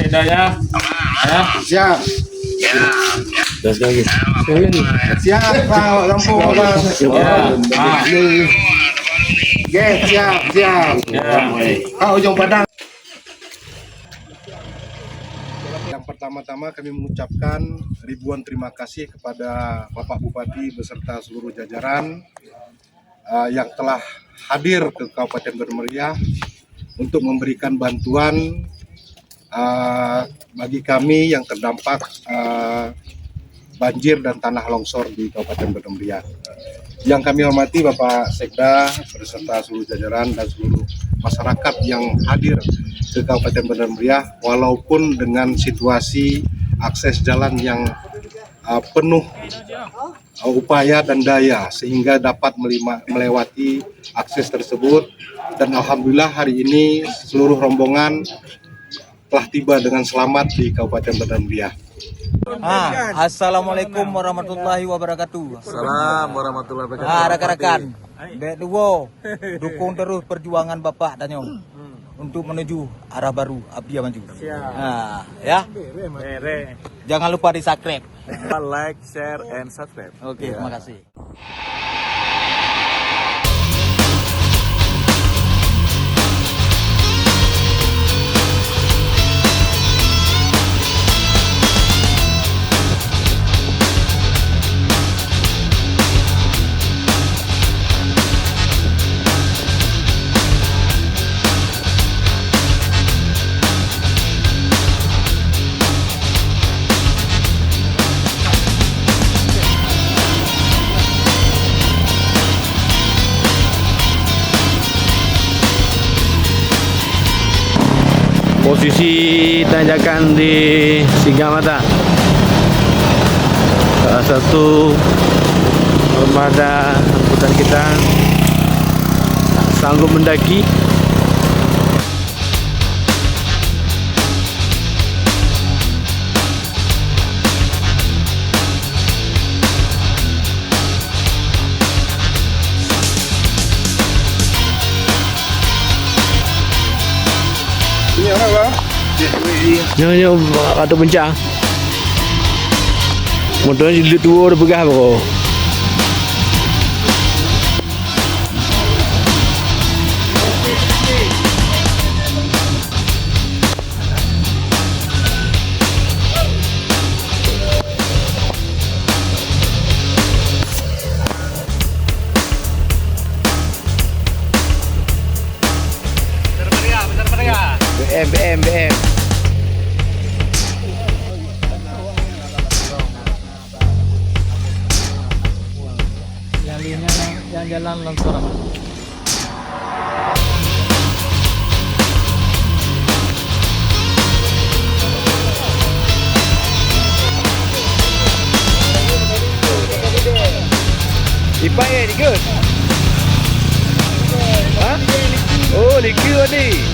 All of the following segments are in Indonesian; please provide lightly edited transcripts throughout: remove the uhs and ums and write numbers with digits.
Sekda ya. Ya. Siap. Terus lagi. Siap, Pak Lampung. Ya. Oke, siap. Ya. Pak Ujung Padang. Yang pertama-tama kami mengucapkan ribuan terima kasih kepada Bapak Bupati beserta seluruh jajaran yang telah hadir ke Kabupaten Bandar Meriah untuk memberikan bantuan bagi kami yang terdampak banjir dan tanah longsor di Kabupaten Bandar Meriah. Yang kami hormati Bapak Sekda beserta seluruh jajaran dan seluruh masyarakat yang hadir ke Kabupaten Bandar Meriah, walaupun dengan situasi akses jalan yang penuh upaya dan daya sehingga dapat melewati akses tersebut, dan alhamdulillah hari ini seluruh rombongan telah tiba dengan selamat di Kabupaten Bandar Meriah. Assalamualaikum warahmatullahi wabarakatuh. Salam warahmatullahi wabarakatuh. Rekan-rekan, dukung terus perjuangan Bapak Danyong untuk menuju arah baru Abdia Maju. Ya. Jangan lupa di subscribe. Like, share, and subscribe. Oke, terima kasih. Posisi tanjakan di Singamata, salah satu armada angkutan kita sanggup mendaki. Nyo atau pencah. Motornya jadi tua udah pegah bro. BM. Yang jalan longsoran. Ipai ni good. Hah? Oh, liku ni.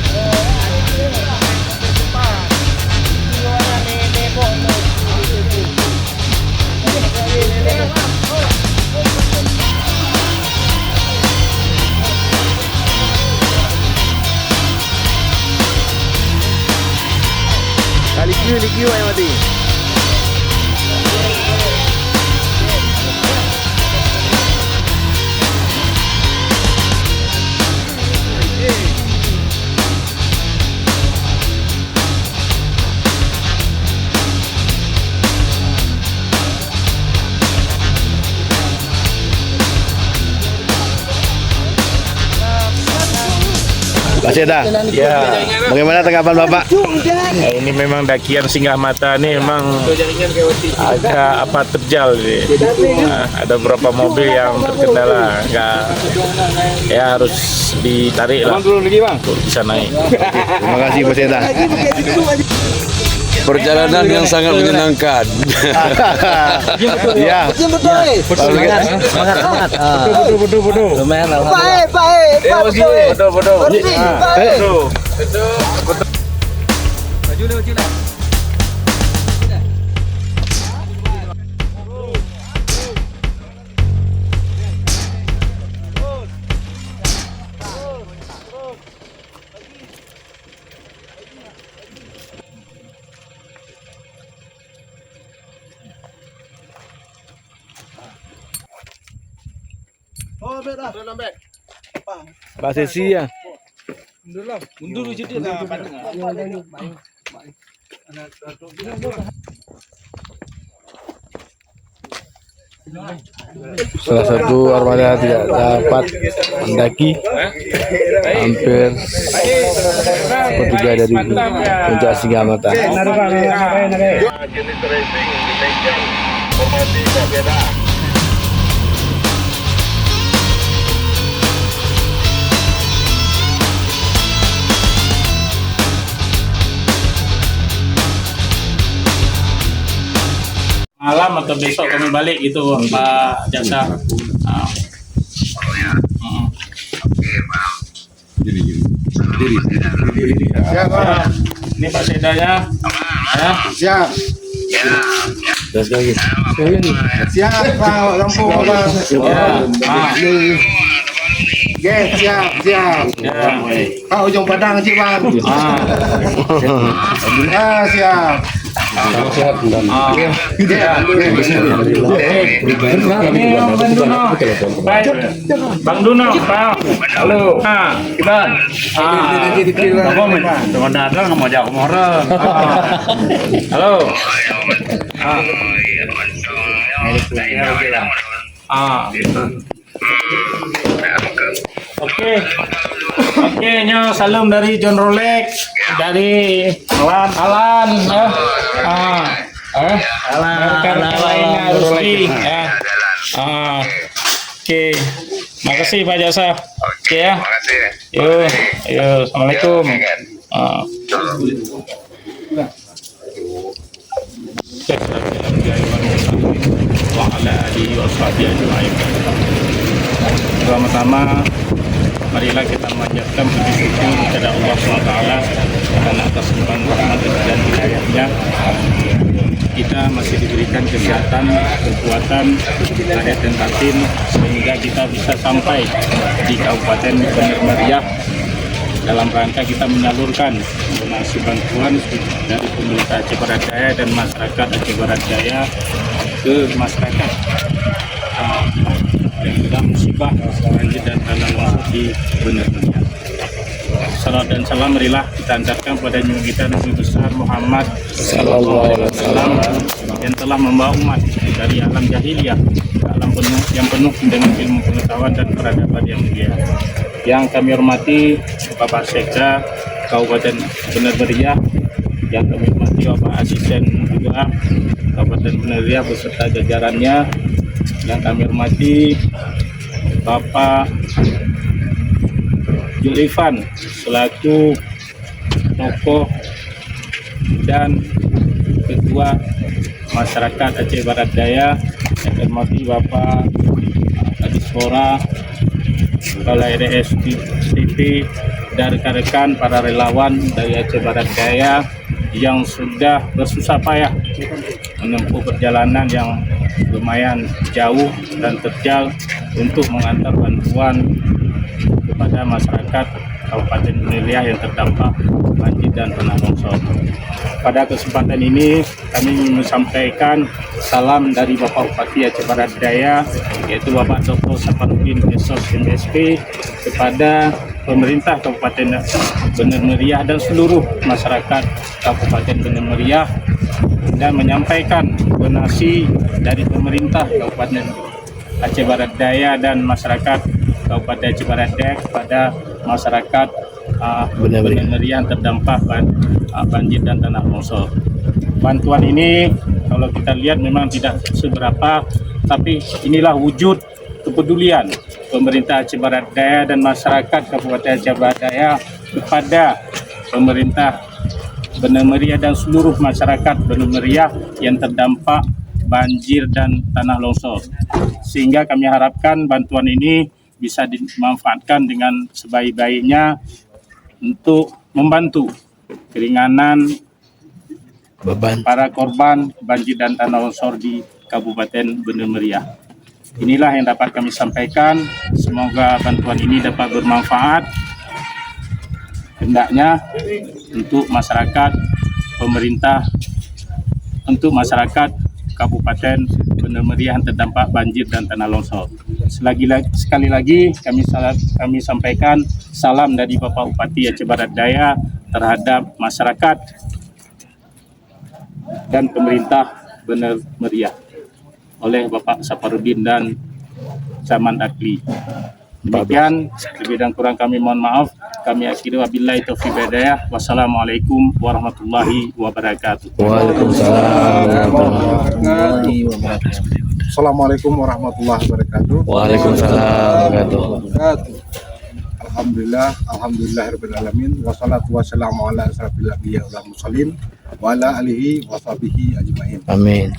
Liku yang mati. Pak Seda, Ya. bagaimana tanggapan Bapak? Ini memang dakian Singamata ini memang agak terjal nih. Ada beberapa mobil yang terkendala, ya harus ditarik lah untuk bisa naik. Terima kasih Pak Seda. Perjalanan yang sangat menyenangkan. Ya. Semangat. Betul. Lumayan lah. Betul. Pak Sesi ya. Salah satu armada tidak dapat mendaki hampir sepertiga dari puncak Singamata. Jenis racing dinaikkan formasi berbeda. Malam atau besok kami balik itu Pak Jaksa. Siap, Pak. Ini Pak Sedanya. Ya. Siap. Terus lagi. Siap, Pak. Lampu, Pak. Ya. Siap, siap. Ya. Pak, ujung padang, Cik, Bang. Siap. Ini Bang Duno. Baik. Bang Duno, Pak. Halo. Kita. Teman datang mau jauh mora. Halo. Oke, nyo salam dari John Rolex, dari Alan, lainnya Rusli, ya. Oke, makasih Pak Jaksa. Oke ya. Yuk, assalamualaikum. Pertama-tama marilah kita memanjatkan puji syukur kepada Allah SWT karena atas limpahan rahmat dan hidayahnya kita masih diberikan kesehatan, kekuatan, lahir dan batin sehingga kita bisa sampai di Kabupaten Bener Meriah dalam rangka kita menyalurkan donasi bantuan dari pemerintah Aceh Barat Daya dan masyarakat Aceh Barat Daya ke masyarakat yang sudah musibah banjir dan tanah longsor di Bener Meriah. Salam dan salam marilah kita antarkan pada junjungan kita Nabi besar Muhammad Sallallahu Alaihi Wasallam yang telah membawa umat dari alam jahiliyah ke alam yang penuh dengan ilmu pengetahuan dan peradaban yang mulia. Yang kami hormati Bapak Sekda Kabupaten Bener Meriah, yang kami hormati Bapak Asisten juga Kabupaten Bener Meriah beserta jajarannya, yang kami hormati Bapak Julifan selaku tokoh dan ketua masyarakat Aceh Barat Daya, yang kami hormati Bapak Kadisfora, Kepala RS TV, dan rekan-rekan para relawan dari Aceh Barat Daya yang sudah bersusah payah menempuh perjalanan yang lumayan jauh dan terjal untuk mengantar bantuan kepada masyarakat Kabupaten Bener Meriah yang terdampak banjir dan tanah longsor. Pada kesempatan ini kami menyampaikan salam dari Bapak Bupati Aceh Barat Daya, yaitu Bapak Dr. Saparudin Esos MSP, kepada pemerintah Kabupaten Bener Meriah dan seluruh masyarakat Kabupaten Bener Meriah, dan menyampaikan donasi dari pemerintah Kabupaten Aceh Barat Daya dan masyarakat Kabupaten Aceh Barat Daya kepada masyarakat Bener Meriah yang terdampak banjir dan tanah longsor. Bantuan ini kalau kita lihat memang tidak seberapa, tapi inilah wujud kepedulian pemerintah Aceh Barat Daya dan masyarakat Kabupaten Aceh Barat Daya kepada pemerintah Bener Meriah dan seluruh masyarakat Bener Meriah yang terdampak banjir dan tanah longsor. Sehingga kami harapkan bantuan ini bisa dimanfaatkan dengan sebaik-baiknya untuk membantu keringanan Beban. para korban banjir dan tanah longsor di Kabupaten Bener Meriah. Inilah yang dapat kami sampaikan. Semoga bantuan ini dapat bermanfaat hendaknya untuk masyarakat, pemerintah, untuk masyarakat Kabupaten Bener Meriah yang terdampak banjir dan tanah longsor. Sekali lagi kami sampaikan salam dari Bapak Bupati Aceh Barat Daya terhadap masyarakat dan pemerintah Bener Meriah oleh Bapak Saparudin dan Camat Akli. Demikian, lebih dan kurang kami mohon maaf. Kami akhiri wabillahi taufiq wal hidayah. Wassalamualaikum warahmatullahi wabarakatuh. Waalaikumsalam warahmatullahi wabarakatuh. Assalamualaikum warahmatullahi wabarakatuh. Waalaikumsalam warahmatullahi wabarakatuh. Alhamdulillahirabbil alamin wassalatu wassalamu ala asrofil anbiya wal mursalin wa ala alihi washabihi ajmain. Amin.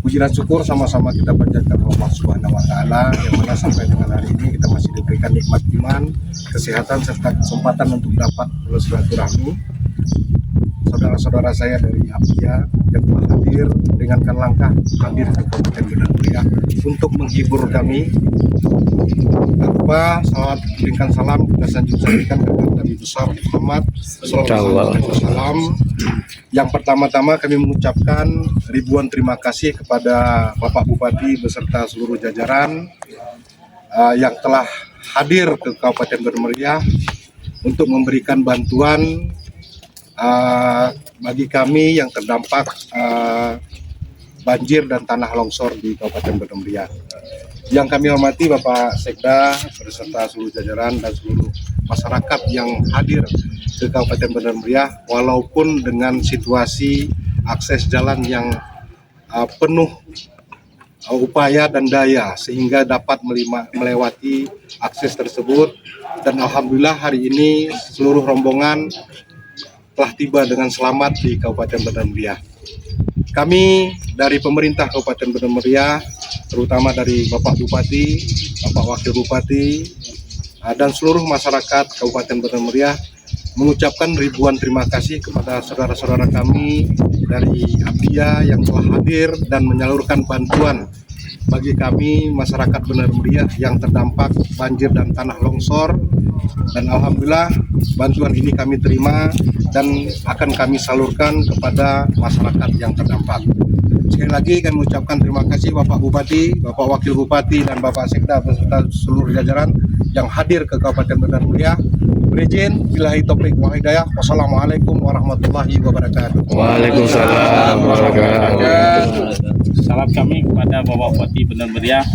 Puji dan syukur sama-sama kita panjatkan Allah Subhanahu wa taala yang mana sampai dengan hari ini kita masih diberikan nikmat iman, kesehatan serta kesempatan untuk dapat bersilaturahmi. Saudara-saudara saya dari APIA yang telah hadir ringankan langkah hadir ke Kabupaten Bener Meriah untuk menghibur kami. Tanpa salawat berikan salam kita sanjung-sanjungkan kepada Nabi besar Muhammad sallallahu alaihi wasallam. Yang pertama-tama kami mengucapkan ribuan terima kasih kepada Bapak Bupati beserta seluruh jajaran yang telah hadir ke Kabupaten Bener Meriah untuk memberikan bantuan bagi kami yang terdampak banjir dan tanah longsor di Kabupaten Bener Meriah. Yang kami hormati Bapak Sekda beserta seluruh jajaran dan seluruh masyarakat yang hadir ke Kabupaten Bener Meriah, walaupun dengan situasi akses jalan yang penuh upaya dan daya sehingga dapat melewati akses tersebut. Dan alhamdulillah hari ini seluruh rombongan telah tiba dengan selamat di Kabupaten Bener Meriah. Kami dari pemerintah Kabupaten Bener Meriah, terutama dari Bapak Bupati, Bapak Wakil Bupati, dan seluruh masyarakat Kabupaten Bener Meriah mengucapkan ribuan terima kasih kepada saudara-saudara kami dari APIA yang telah hadir dan menyalurkan bantuan bagi kami masyarakat Bener Meriah yang terdampak banjir dan tanah longsor. Dan alhamdulillah bantuan ini kami terima dan akan kami salurkan kepada masyarakat yang terdampak. Sekali lagi kami mengucapkan terima kasih Bapak Bupati, Bapak Wakil Bupati, dan Bapak Sekda beserta seluruh jajaran yang hadir ke Kabupaten Bener Meriah. Berizin, billahi taufiq wal hidayah. Wassalamualaikum warahmatullahi wabarakatuh. Waalaikumsalam warahmatullahi wabarakatuh. Salam kami kepada Bapak Bupati Bener Meriah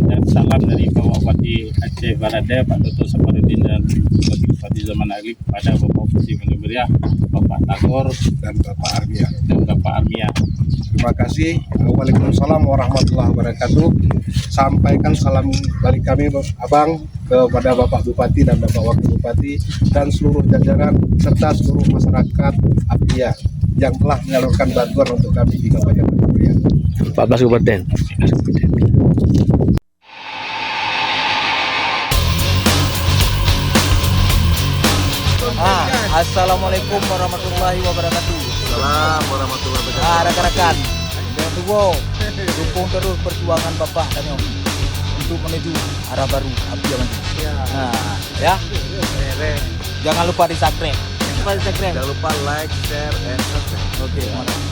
dan salam dari Bapak Bupati Aceh Barat Daya Pak Dr. Saparudin dan Wakil Bupati Zaman Agli kepada Bapak Bupati Bener Meriah Bapak Tagor Dan Bapak Armia. Armia. Terima kasih. Waalaikumsalam warahmatullahi wabarakatuh. Sampaikan salam balik kami Abang kepada Bapak Bupati dan Bapak Wakil Bupati dan seluruh jajaran serta seluruh masyarakat APIA yang telah menyalurkan bantuan untuk kami di Kabupaten Bener Meriah. 14 kabupaten. Assalamualaikum warahmatullahi wabarakatuh. Assalamualaikum warahmatullahi wabarakatuh. Rekan-rekan, jangan tunggu, dukung terus perjuangan Bapak Daniel untuk menuju arah baru APIA maju. Ya. Jangan lupa di subscribe. Jangan lupa like, share, and subscribe. Oke, mantap.